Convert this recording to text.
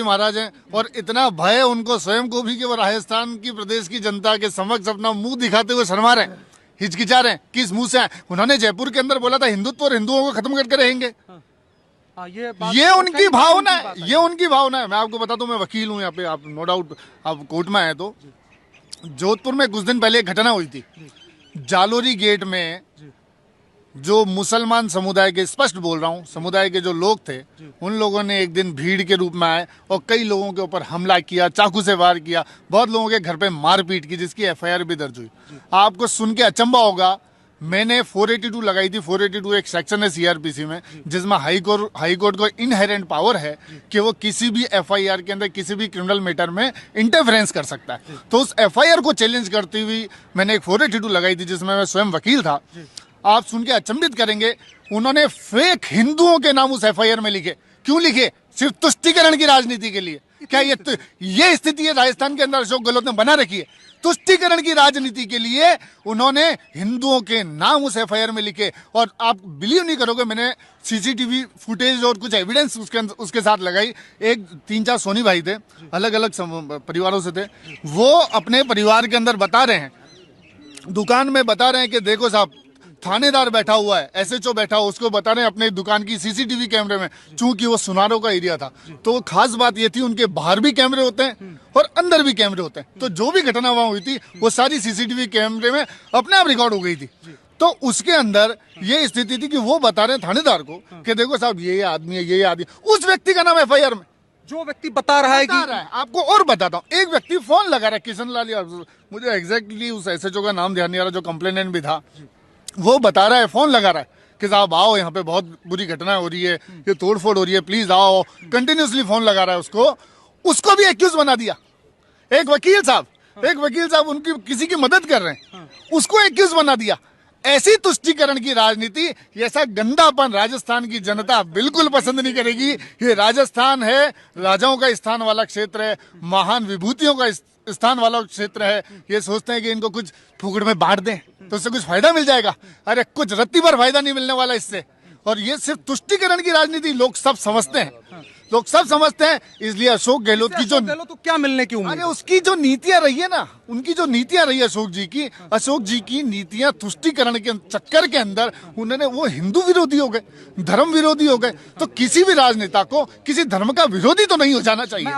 महाराज हैं और इतना भय है उनको स्वयं को भी कि वो राजस्थान की प्रदेश की जनता के समक्ष अपना मुंह दिखाते हुए शर्मा रहे हैं, हिचकिचा रहे हैं। किस मुंह से आए? उन्होंने जयपुर के अंदर बोला था हिंदुत्व और हिंदुओं को खत्म करके रहेंगे। ये उनकी भावना है, ये उनकी भावना है। मैं आपको बता दूं, मैं वकील हूं यहाँ पे, आप नो डाउट आप कोर्ट में आए तो जोधपुर में कुछ दिन पहले एक घटना हुई थी। जालोरी गेट में जो मुसलमान समुदाय के, स्पष्ट बोल रहा हूँ, समुदाय के जो लोग थे उन लोगों ने एक दिन भीड़ के रूप में आए और कई लोगों के ऊपर हमला किया, चाकू से वार किया, बहुत लोगों के घर पे मारपीट की, जिसकी एफआईआर भी दर्ज हुई। आपको सुन के अचंभा होगा, मैंने 482 लगाई थी। 482 एक सेक्शन है सीआरपीसी में जिसमें हाई कोर्ट को इनहेरेंट पावर है कि वो किसी भी एफआईआर के अंदर किसी भी क्रिमिनल मैटर में इंटरफेरेंस कर सकता है। तो उस एफआईआर को चैलेंज करती हुई मैंने एक 482 लगाई थी जिसमें मैं स्वयं वकील था। आप सुन के अचंभित करेंगे, उन्होंने फेक हिंदुओं के नाम उस एफआईआर में लिखे। क्यों लिखे? सिर्फ तुष्टीकरण की राजनीति के लिए। क्या ये स्थिति है राजस्थान के अंदर अशोक गहलोत ने बना रखी है? तुष्टीकरण की राजनीति के लिए उन्होंने हिंदुओं के नाम उस एफआईआर में लिखे। और आप बिलीव नहीं करोगे, मैंने सीसीटीवी फुटेज और कुछ एविडेंस उसके साथ लगाई। एक 3-4 सोनी भाई थे, अलग अलग परिवारों से थे। वो अपने परिवार के अंदर बता रहे हैं, दुकान में बता रहे हैं कि देखो साहब, थानेदार बैठा हुआ है, एसएचओ बैठा हुआ, उसको बता रहे हैं अपने दुकान की सीसीटीवी कैमरे में, चूंकि वो सुनारों का एरिया था। तो खास बात ये थी, उनके बाहर भी कैमरे होते हैं और अंदर भी कैमरे होते हैं। तो जो भी घटना वहां हुई थी वो सारी सीसीटीवी कैमरे में अपने आप रिकॉर्ड हो गई थी। तो उसके अंदर ये स्थिति थी कि वो बता रहे हैं थानेदार को कि देखो साहब, ये आदमी है, ये आदमी, उस व्यक्ति का नाम एफआईआर में, जो व्यक्ति बता रहा है कि आपको। और बताता हूँ, एक व्यक्ति फोन लगा रहा है, किशन लाल, मुझे एग्जैक्टली उस एसएचओ का नाम ध्यान नहीं आ रहा, जो कंप्लेनेंट भी था, वो बता रहा है, फोन लगा रहा है कि साहब आओ, यहाँ पे बहुत बुरी घटना हो रही है, ये तोड़फोड़ हो रही है, प्लीज आओ। कंटिन्यूसली फोन लगा रहा है उसको भी एक्यूज बना दिया। एक वकील साहब उनकी किसी की मदद कर रहे हैं, उसको एक्यूज बना दिया। ऐसी तुष्टीकरण की राजनीति, ऐसा गंदापन राजस्थान की जनता बिल्कुल पसंद नहीं करेगी। ये राजस्थान है, राजाओं का स्थान वाला क्षेत्र है, महान विभूतियों का स्थान वाला क्षेत्र है। ये सोचते हैं कि इनको कुछ फुकड़ में बांट दें तो उससे कुछ फायदा मिल जाएगा। अरे कुछ रत्ती भर फायदा नहीं मिलने वाला इससे। और ये सिर्फ तुष्टीकरण की राजनीति लोग सब समझते हैं, इसलिए अशोक गहलोत की जो तो क्या मिलने की उम्मीद? अरे उसकी जो नीतियां रही है ना, उनकी जो नीतियां रही है अशोक जी की नीतियां तुष्टीकरण के चक्कर के अंदर उन्होंने, वो हिंदू विरोधी हो गए, धर्म विरोधी हो गए। तो किसी भी राजनेता को किसी धर्म का विरोधी तो नहीं हो जाना चाहिए।